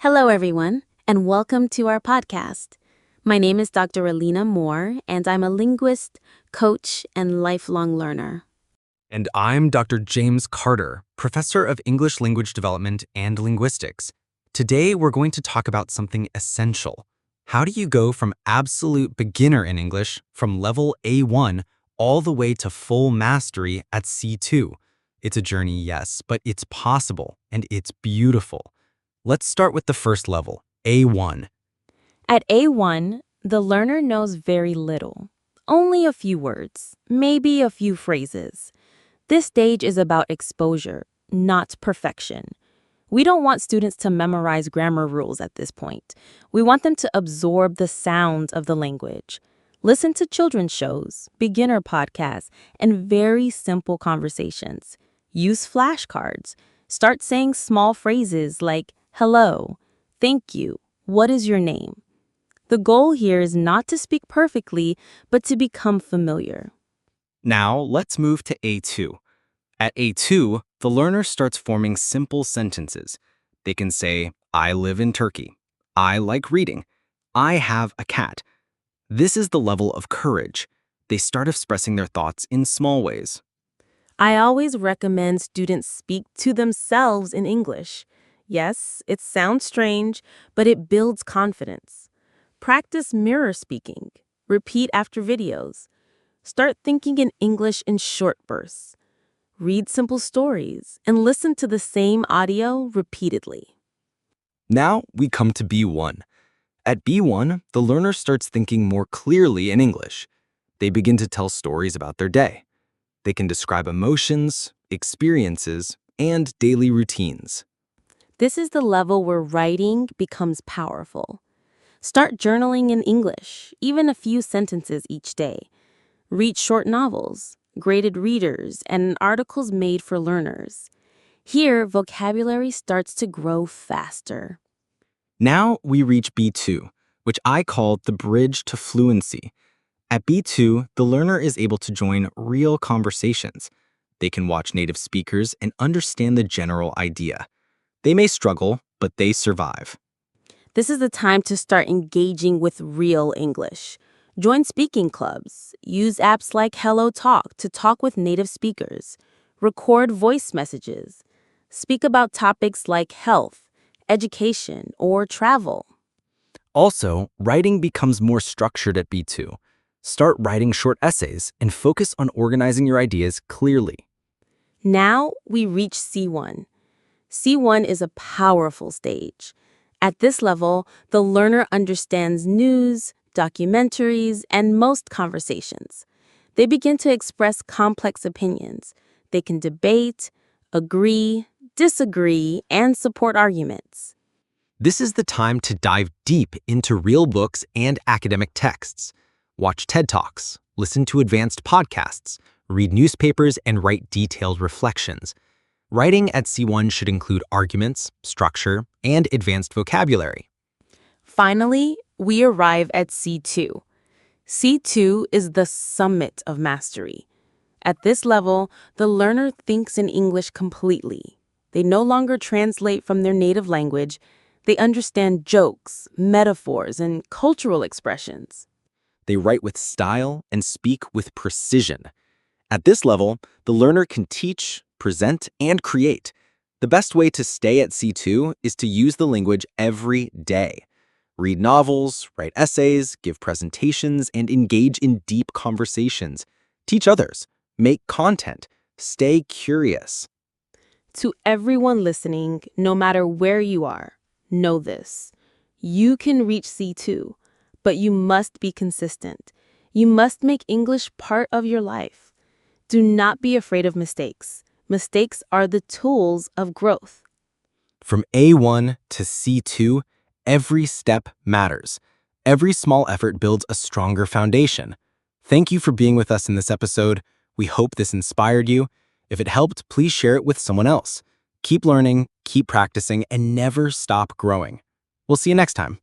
Hello, everyone, and welcome to our podcast. My name is Dr. Alina Moore, and I'm a linguist, coach, and lifelong learner. And I'm Dr. James Carter, Professor of English Language Development and Linguistics. Today, we're going to talk about something essential. How do you go from absolute beginner in English, from level A1, all the way to full mastery at C2? It's a journey, yes, but it's possible, and it's beautiful. Let's start with the first level, A1. At A1, the learner knows very little, only a few words, maybe a few phrases. This stage is about exposure, not perfection. We don't want students to memorize grammar rules at this point. We want them to absorb the sounds of the language. Listen to children's shows, beginner podcasts, and very simple conversations. Use flashcards. Start saying small phrases like, hello, thank you, what is your name? The goal here is not to speak perfectly, but to become familiar. Now, let's move to A2. At A2, the learner starts forming simple sentences. They can say, I live in Turkey. I like reading. I have a cat. This is the level of courage. They start expressing their thoughts in small ways. I always recommend students speak to themselves in English. Yes, it sounds strange, but it builds confidence. Practice mirror speaking. Repeat after videos. Start thinking in English in short bursts. Read simple stories and listen to the same audio repeatedly. Now we come to B1. At B1, the learner starts thinking more clearly in English. They begin to tell stories about their day. They can describe emotions, experiences, and daily routines. This is the level where writing becomes powerful. Start journaling in English, even a few sentences each day. Read short novels, graded readers, and articles made for learners. Here, vocabulary starts to grow faster. Now we reach B2, which I call the bridge to fluency. At B2, the learner is able to join real conversations. They can watch native speakers and understand the general idea. They may struggle, but they survive. This is the time to start engaging with real English. Join speaking clubs. Use apps like Hello Talk to talk with native speakers. Record voice messages. Speak about topics like health, education, or travel. Also, writing becomes more structured at B2. Start writing short essays and focus on organizing your ideas clearly. Now we reach C1. C1 is a powerful stage. At this level, the learner understands news, documentaries, and most conversations. They begin to express complex opinions. They can debate, agree, disagree, and support arguments. This is the time to dive deep into real books and academic texts. Watch TED Talks, listen to advanced podcasts, read newspapers, and write detailed reflections. Writing at C1 should include arguments, structure, and advanced vocabulary. Finally, we arrive at C2. C2 is the summit of mastery. At this level, the learner thinks in English completely. They no longer translate from their native language. They understand jokes, metaphors, and cultural expressions. They write with style and speak with precision. At this level, the learner can teach, present, and create. The best way to stay at C2 is to use the language every day. Read novels, write essays, give presentations, and engage in deep conversations. Teach others. Make content. Stay curious. To everyone listening, no matter where you are, know this. You can reach C2, but you must be consistent. You must make English part of your life. Do not be afraid of mistakes. Mistakes are the tools of growth. From A1 to C2, every step matters. Every small effort builds a stronger foundation. Thank you for being with us in this episode. We hope this inspired you. If it helped, please share it with someone else. Keep learning, keep practicing, and never stop growing. We'll see you next time.